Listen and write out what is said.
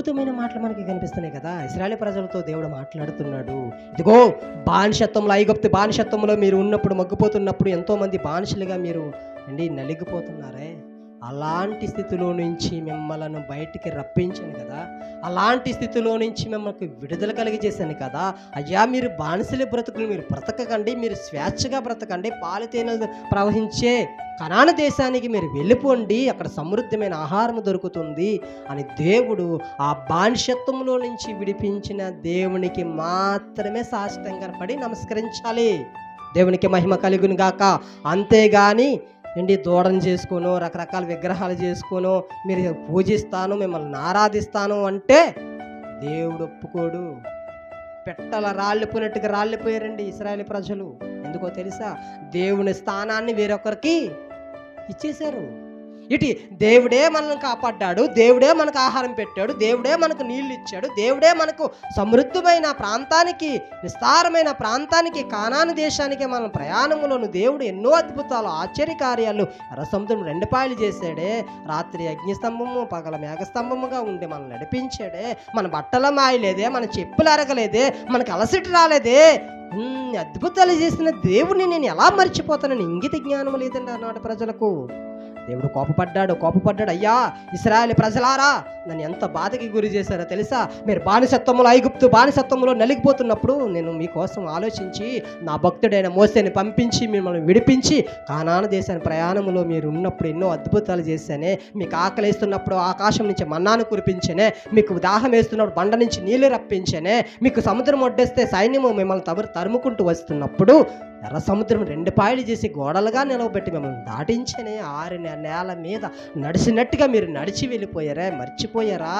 అద్భుతమైన మాటలు మనకి కనిపిస్తున్నాయి కదా. ఇశ్రాయేలు ప్రజలతో దేవుడు మాట్లాడుతున్నాడు. ఇదిగో బానిసత్వంలో, ఐగుప్తు బానిసత్వంలో మీరు ఉన్నప్పుడు, మగ్గిపోతున్నప్పుడు ఎంతోమంది బానిసలుగా మీరు నలిగిపోతున్నారే, అలాంటి స్థితిలో నుంచి మిమ్మల్ని బయటికి రప్పించాను కదా, అలాంటి స్థితిలో నుంచి మిమ్మల్ని విడుదల కలిగజేశాను కదా. అయ్యా, మీరు బానిసల బ్రతుకులు మీరు బ్రతకకండి, మీరు స్వేచ్ఛగా బ్రతకండి, పాలుతేనెలు ప్రవహించే కనాను దేశానికి మీరు వెళ్ళిపోండి, అక్కడ సమృద్ధమైన ఆహారం దొరుకుతుంది అని దేవుడు ఆ బానిసత్వంలో నుంచి విడిపించిన దేవునికి మాత్రమే సాష్టాంగ పడి నమస్కరించాలి. దేవునికి మహిమ కలుగును గాక. అంతేగాని దూడను చేసుకోను, రకరకాల విగ్రహాలు చేసుకోను, మీరు పూజిస్తాను, మిమ్మల్ని ఆరాధిస్తాను అంటే దేవుడు ఒప్పుకోడు. పెట్టల రాళ్ళిపోయినట్టుగా రాళ్ళిపోయారండి ఇశ్రాయేలు ప్రజలు. ఎందుకో తెలుసా? దేవుని స్థానాన్ని వేరొకరికి ఇచ్చేశారు. ఇటు దేవుడే మనల్ని కాపాడ్డాడు, దేవుడే మనకు ఆహారం పెట్టాడు, దేవుడే మనకు నీళ్ళు ఇచ్చాడు, దేవుడే మనకు సమృద్ధమైన ప్రాంతానికి, విస్తారమైన ప్రాంతానికి, కానాను దేశానికి మన ప్రయాణంలోను దేవుడు ఎన్నో అద్భుతాలు, ఆశ్చర్యకార్యాలు, ఎర్ర సముద్రం 2 పాయలు చేశాడే, రాత్రి అగ్నిస్తంభము పగల మేఘస్తంభముగా ఉండి మనం నడిపించాడే, మన బట్టల మాయలేదే, మన చెప్పులు అరగలేదే, మనకు అలసట రాలేదే, అద్భుతాలు చేసిన దేవుడిని నేను ఎలా మర్చిపోతానని ఇంగిత జ్ఞానం లేదండి ఆనాటి ప్రజలకు. దేవుడు కోపపడ్డాడు. అయ్యా ఇశ్రాయేలు ప్రజలారా, నన్ను ఎంత బాధకి గురి చేశారో తెలుసా? మీరు బానిసత్వంలో, ఐగుప్తు బానిసత్వంలో నలిగిపోతున్నప్పుడు నేను మీకోసం ఆలోచించి నా భక్తుడైన మోసేని పంపించి మిమ్మల్ని విడిపించి కానాను దేశాన్ని ప్రయాణంలో మీరు ఉన్నప్పుడు ఎన్నో అద్భుతాలు చేశానే. మీకు ఆకలి వేస్తున్నప్పుడు ఆకాశం నుంచి మన్నాను కురిపించానే, మీకు దాహం వేస్తున్నప్పుడు బండ నుంచి నీళ్లు రప్పించానే, మీకు సముద్రం ఒడ్డేస్తే సైన్యము మిమ్మల్ని తరుముకుంటూ వస్తున్నప్పుడు ఎర్ర సముద్రం 2 పాయలు చేసి గోడలుగా నిలవబెట్టి మిమ్మల్ని దాటించనే, 6 నేల మీద నడిచినట్టుగా మీరు నడిచి వెళ్ళిపోయారా? మర్చిపోయారా?